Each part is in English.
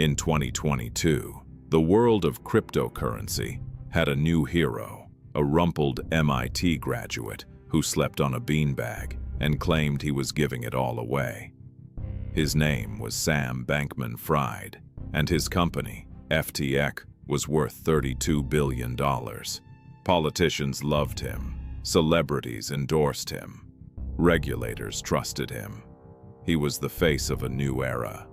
In 2022, the world of cryptocurrency had a new hero, a rumpled MIT graduate who slept on a beanbag and claimed he was giving it all away. His name was Sam Bankman-Fried, and his company, FTX, was worth $32 billion. Politicians loved him, celebrities endorsed him, regulators trusted him. He was the face of a new era,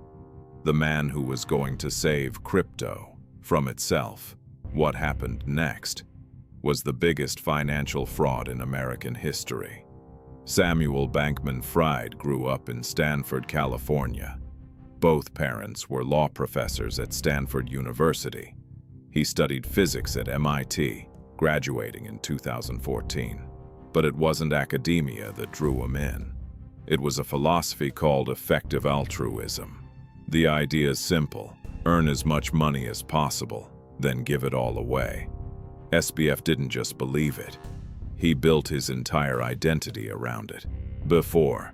the man who was going to save crypto from itself. What happened next was the biggest financial fraud in American history. Samuel Bankman-Fried grew up in Stanford, California. Both parents were law professors at Stanford University. He studied physics at MIT, graduating in 2014. But it wasn't academia that drew him in. It was a philosophy called effective altruism. The idea is simple: earn as much money as possible, then give it all away. SBF didn't just believe it. He built his entire identity around it. Before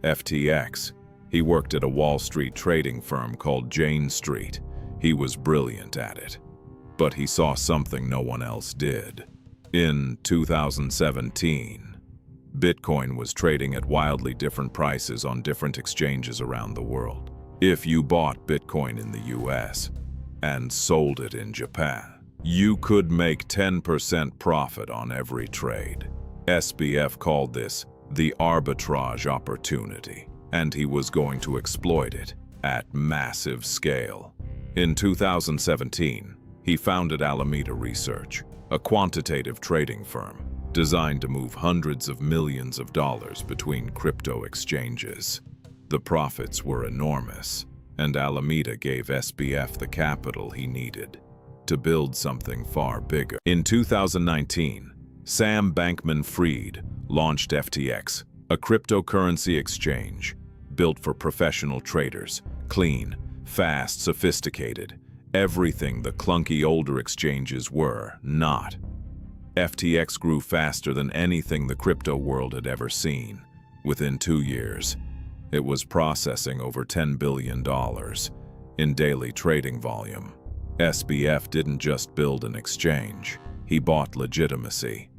FTX, he worked at a Wall Street trading firm called Jane Street. He was brilliant at it, but he saw something no one else did. In 2017, Bitcoin was trading at wildly different prices on different exchanges around the world. If you bought Bitcoin in the US and sold it in Japan, you could make 10% profit on every trade. SBF called this the arbitrage opportunity, and he was going to exploit it at massive scale. In 2017, he founded Alameda Research, a quantitative trading firm designed to move hundreds of millions of dollars between crypto exchanges. The profits were enormous, and Alameda gave SBF the capital he needed to build something far bigger. In 2019, Sam Bankman-Fried launched FTX, a cryptocurrency exchange built for professional traders, clean, fast, sophisticated, everything the clunky older exchanges were not. FTX grew faster than anything the crypto world had ever seen. Within 2 years, it was processing over $10 billion in daily trading volume. SBF didn't just build an exchange, he bought legitimacy.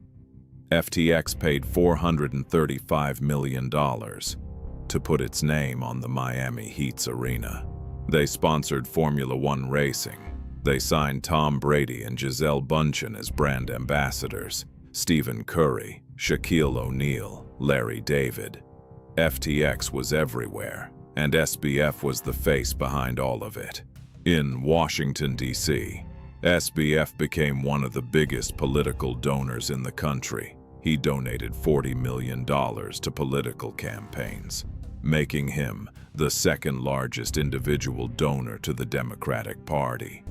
FTX paid $435 million to put its name on the Miami Heat's arena. They sponsored Formula One racing. They signed Tom Brady and Gisele Bündchen as brand ambassadors, Stephen Curry, Shaquille O'Neal, Larry David. FTX was everywhere, and SBF was the face behind all of it. In Washington, D.C., SBF became one of the biggest political donors in the country. He donated $40 million to political campaigns, making him the second largest individual donor to the Democratic Party.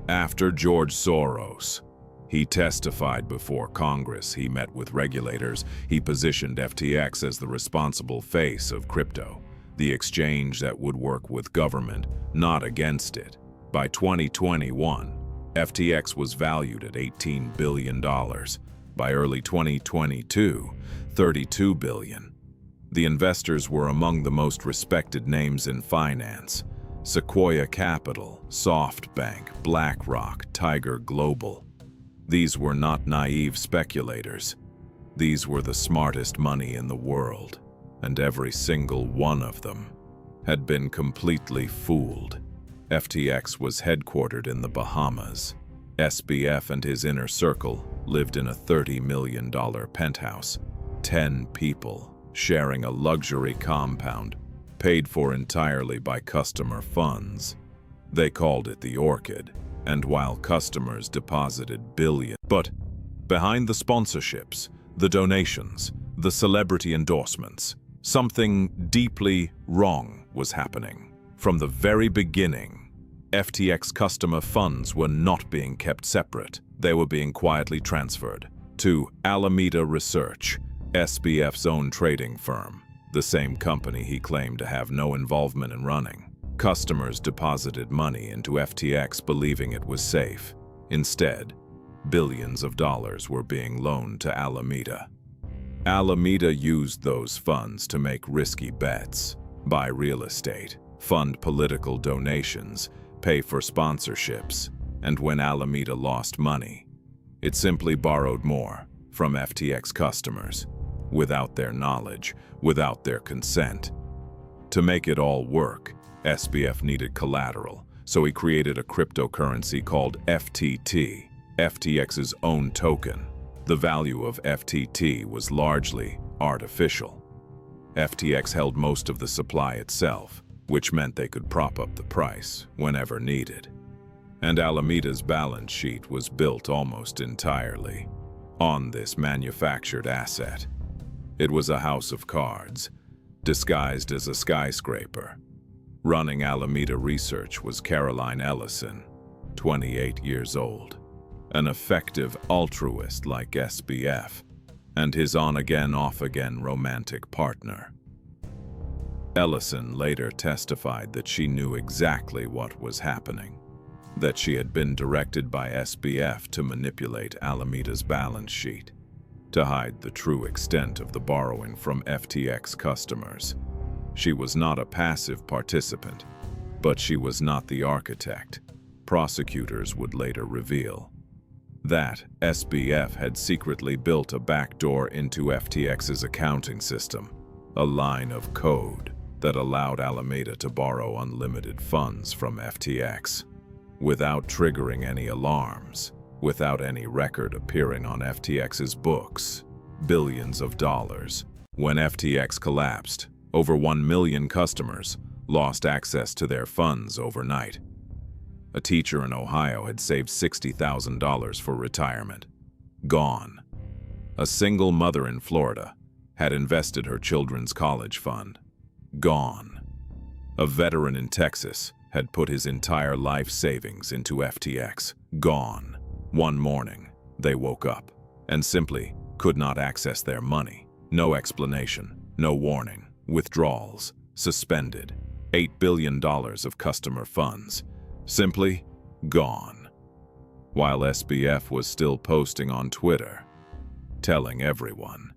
After George Soros, he testified before Congress. He met with regulators. He positioned FTX as the responsible face of crypto, the exchange that would work with government, not against it. By 2021, FTX was valued at $18 billion. By early 2022, $32 billion. The investors were among the most respected names in finance: Sequoia Capital, SoftBank, BlackRock, Tiger Global. These were not naive speculators. These were the smartest money in the world, and every single one of them had been completely fooled. FTX was headquartered in the Bahamas. SBF and his inner circle lived in a $30 million penthouse, 10 people sharing a luxury compound paid for entirely by customer funds. They called it the Orchid, and while customers deposited billions. But behind the sponsorships, the donations, the celebrity endorsements, something deeply wrong was happening. From the very beginning, FTX customer funds were not being kept separate. They were being quietly transferred to Alameda Research, SBF's own trading firm, the same company he claimed to have no involvement in running. Customers deposited money into FTX believing it was safe. Instead, billions of dollars were being loaned to Alameda. Alameda used those funds to make risky bets, buy real estate, fund political donations, pay for sponsorships, and when Alameda lost money, it simply borrowed more from FTX customers, without their knowledge, without their consent. To make it all work, SBF needed collateral, so he created a cryptocurrency called FTT, FTX's own token. The value of FTT was largely artificial. FTX held most of the supply itself, which meant they could prop up the price whenever needed. And Alameda's balance sheet was built almost entirely on this manufactured asset. It was a house of cards, disguised as a skyscraper. Running Alameda Research was Caroline Ellison, 28 years old, an effective altruist like SBF, and his on-again, off-again romantic partner. Ellison later testified that she knew exactly what was happening, that she had been directed by SBF to manipulate Alameda's balance sheet, to hide the true extent of the borrowing from FTX customers. She was not a passive participant, but she was not the architect. Prosecutors would later reveal that SBF had secretly built a backdoor into FTX's accounting system, a line of code that allowed Alameda to borrow unlimited funds from FTX, without triggering any alarms, without any record appearing on FTX's books. Billions of dollars. When FTX collapsed, over 1 million customers lost access to their funds overnight. A teacher in Ohio had saved $60,000 for retirement. Gone. A single mother in Florida had invested her children's college fund. Gone. A veteran in Texas had put his entire life savings into FTX. Gone. One morning, they woke up and simply could not access their money. No explanation, no warning. Withdrawals suspended. $8 billion of customer funds simply gone. While SBF was still posting on Twitter, telling everyone.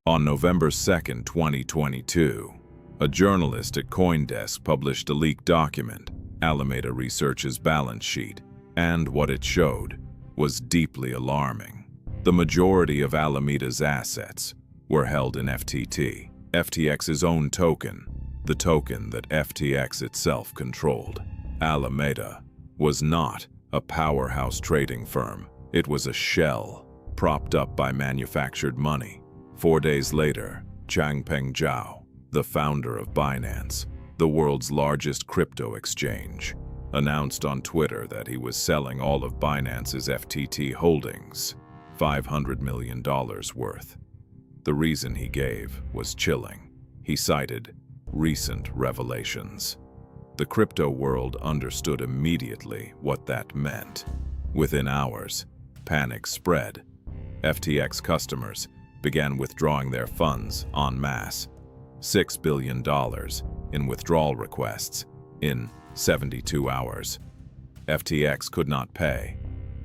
On November 2, 2022, a journalist at CoinDesk published a leaked document, Alameda Research's balance sheet, and what it showed was deeply alarming. The majority of Alameda's assets were held in FTT, FTX's own token, the token that FTX itself controlled. Alameda was not a powerhouse trading firm. It was a shell, propped up by manufactured money. 4 days later, Changpeng Zhao, the founder of Binance, the world's largest crypto exchange, announced on Twitter that he was selling all of Binance's FTT holdings, $500 million worth. The reason he gave was chilling. He cited recent revelations. The crypto world understood immediately what that meant. Within hours, panic spread. FTX customers began withdrawing their funds en masse. $6 billion in withdrawal requests in 72 hours. FTX could not pay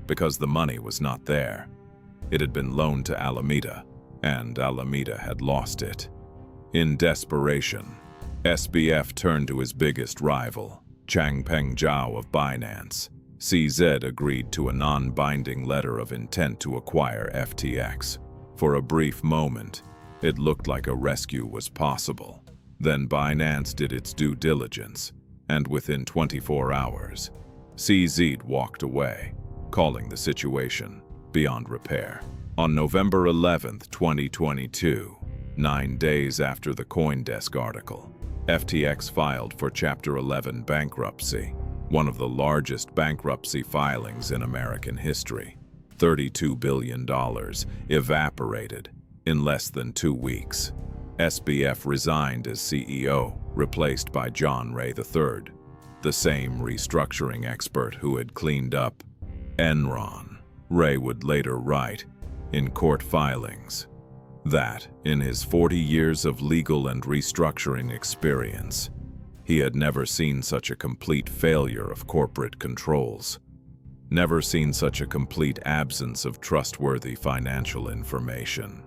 because the money was not there. It had been loaned to Alameda, and Alameda had lost it. In desperation, SBF turned to his biggest rival, Changpeng Zhao of Binance. CZ agreed to a non-binding letter of intent to acquire FTX. For a brief moment, it looked like a rescue was possible. Then Binance did its due diligence, and within 24 hours, CZ walked away, calling the situation beyond repair. On November 11, 2022, 9 days after the CoinDesk article, FTX filed for Chapter 11 bankruptcy, one of the largest bankruptcy filings in American history. $32 billion evaporated in less than 2 weeks. SBF resigned as CEO, replaced by John Ray III, the same restructuring expert who had cleaned up Enron. Ray would later write in court filings that, in his 40 years of legal and restructuring experience, he had never seen such a complete failure of corporate controls, never seen such a complete absence of trustworthy financial information.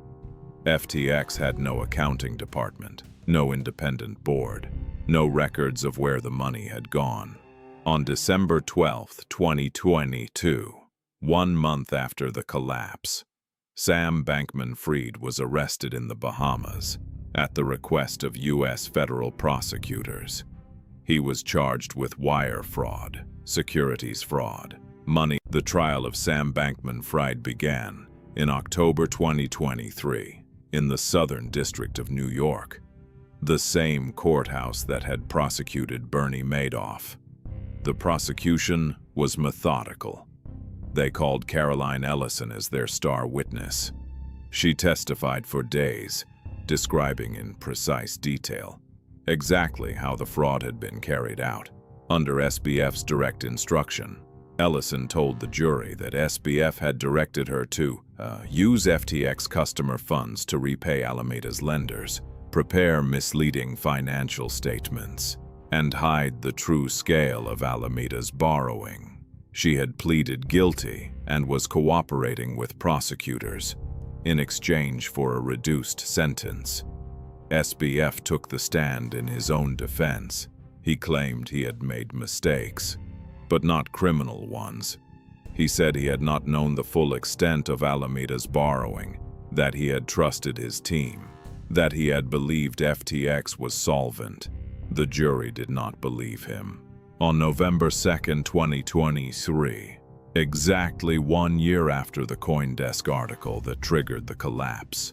FTX had no accounting department, no independent board, no records of where the money had gone. On December 12, 2022, 1 month after the collapse, Sam Bankman-Fried was arrested in the Bahamas at the request of U.S. federal prosecutors. He was charged with wire fraud, securities fraud, money. The trial of Sam Bankman-Fried began in October 2023 in the Southern District of New York, the same courthouse that had prosecuted Bernie Madoff. The prosecution was methodical. They called Caroline Ellison as their star witness. She testified for days, describing in precise detail exactly how the fraud had been carried out. Under SBF's direct instruction, Ellison told the jury that SBF had directed her to use FTX customer funds to repay Alameda's lenders, prepare misleading financial statements, and hide the true scale of Alameda's borrowing. She had pleaded guilty and was cooperating with prosecutors in exchange for a reduced sentence. SBF took the stand in his own defense. He claimed he had made mistakes, but not criminal ones. He said he had not known the full extent of Alameda's borrowing, that he had trusted his team, that he had believed FTX was solvent. The jury did not believe him. On November 2, 2023, exactly 1 year after the CoinDesk article that triggered the collapse,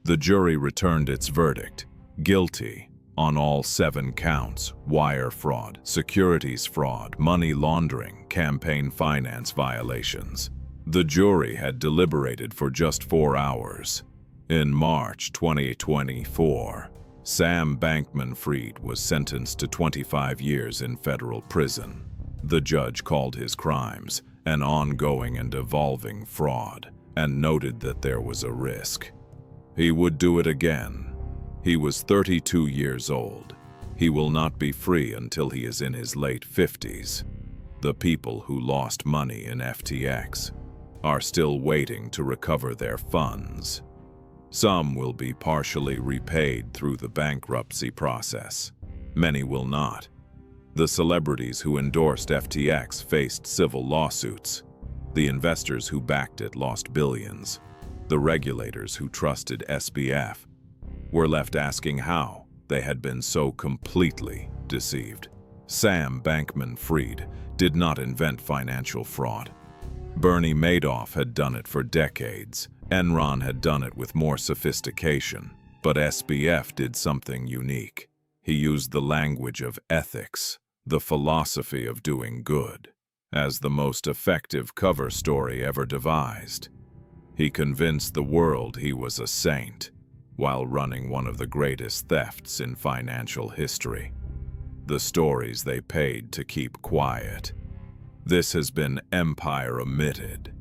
the jury returned its verdict, guilty on all 7 counts: wire fraud, securities fraud, money laundering, campaign finance violations. The jury had deliberated for just 4 hours. In March 2024, Sam Bankman-Fried was sentenced to 25 years in federal prison. The judge called his crimes an ongoing and evolving fraud and noted that there was a risk. He would do it again. He was 32 years old. He will not be free until he is in his late 50s. The people who lost money in FTX are still waiting to recover their funds. Some will be partially repaid through the bankruptcy process. Many will not. The celebrities who endorsed FTX faced civil lawsuits. The investors who backed it lost billions. The regulators who trusted SBF were left asking how they had been so completely deceived. Sam Bankman-Fried did not invent financial fraud. Bernie Madoff had done it for decades. Enron had done it with more sophistication, but SBF did something unique. He used the language of ethics, the philosophy of doing good, as the most effective cover story ever devised. He convinced the world he was a saint, while running one of the greatest thefts in financial history. The stories they paid to keep quiet. This has been Empire Omitted.